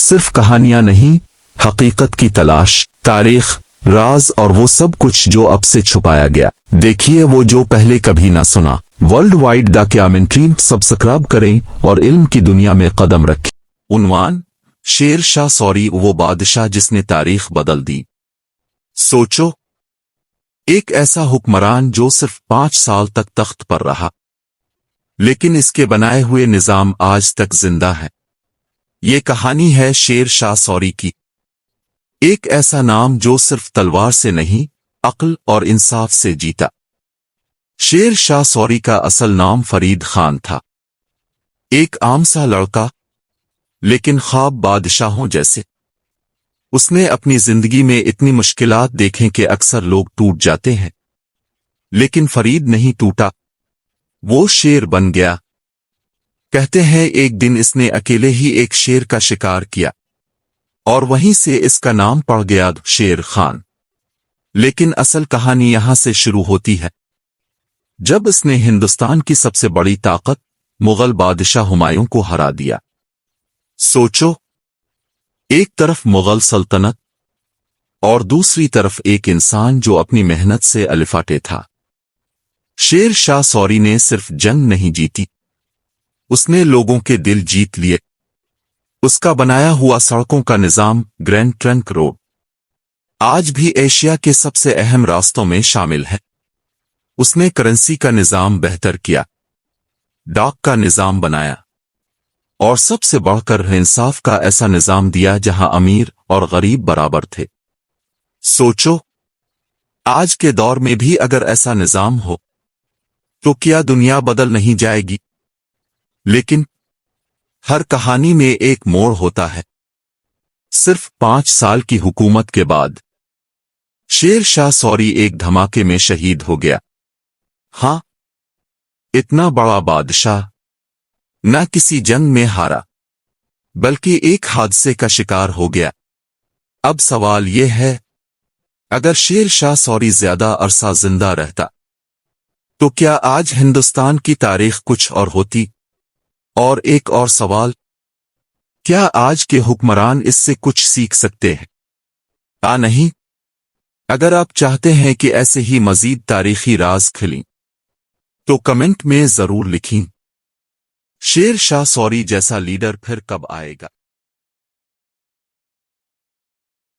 صرف کہانیاں نہیں، حقیقت کی تلاش، تاریخ، راز اور وہ سب کچھ جو اب سے چھپایا گیا۔ دیکھیے وہ جو پہلے کبھی نہ سنا۔ ورلڈ وائڈ ڈاکیومنٹری سبسکرائب کریں اور علم کی دنیا میں قدم رکھیں۔ عنوان: شیر شاہ سوری، وہ بادشاہ جس نے تاریخ بدل دی۔ سوچو، ایک ایسا حکمران جو صرف 5 سال تک تخت پر رہا، لیکن اس کے بنائے ہوئے نظام آج تک زندہ ہے۔ یہ کہانی ہے شیر شاہ سوری کی، ایک ایسا نام جو صرف تلوار سے نہیں، عقل اور انصاف سے جیتا۔ شیر شاہ سوری کا اصل نام فرید خان تھا، ایک عام سا لڑکا، لیکن خواب بادشاہوں جیسے۔ اس نے اپنی زندگی میں اتنی مشکلات دیکھیں کہ اکثر لوگ ٹوٹ جاتے ہیں، لیکن فرید نہیں ٹوٹا، وہ شیر بن گیا۔ کہتے ہیں ایک دن اس نے اکیلے ہی ایک شیر کا شکار کیا، اور وہیں سے اس کا نام پڑ گیا شیر خان۔ لیکن اصل کہانی یہاں سے شروع ہوتی ہے، جب اس نے ہندوستان کی سب سے بڑی طاقت مغل بادشاہ ہمایوں کو ہرا دیا۔ سوچو، ایک طرف مغل سلطنت اور دوسری طرف ایک انسان جو اپنی محنت سے الفاٹے تھا۔ شیر شاہ سوری نے صرف جنگ نہیں جیتی، اس نے لوگوں کے دل جیت لیے۔ اس کا بنایا ہوا سڑکوں کا نظام، گرینڈ ٹرنک روڈ، آج بھی ایشیا کے سب سے اہم راستوں میں شامل ہے۔ اس نے کرنسی کا نظام بہتر کیا، ڈاک کا نظام بنایا، اور سب سے بڑھ کر انصاف کا ایسا نظام دیا جہاں امیر اور غریب برابر تھے۔ سوچو، آج کے دور میں بھی اگر ایسا نظام ہو تو کیا دنیا بدل نہیں جائے گی؟ لیکن ہر کہانی میں ایک موڑ ہوتا ہے۔ صرف 5 سال کی حکومت کے بعد شیر شاہ سوری ایک دھماکے میں شہید ہو گیا۔ ہاں، اتنا بڑا بادشاہ نہ کسی جنگ میں ہارا، بلکہ ایک حادثے کا شکار ہو گیا۔ اب سوال یہ ہے، اگر شیر شاہ سوری زیادہ عرصہ زندہ رہتا تو کیا آج ہندوستان کی تاریخ کچھ اور ہوتی؟ اور ایک اور سوال، کیا آج کے حکمران اس سے کچھ سیکھ سکتے ہیں؟ نہیں۔ اگر آپ چاہتے ہیں کہ ایسے ہی مزید تاریخی راز کھلیں تو کمنٹ میں ضرور لکھیں۔ شیر شاہ سوری جیسا لیڈر پھر کب آئے گا؟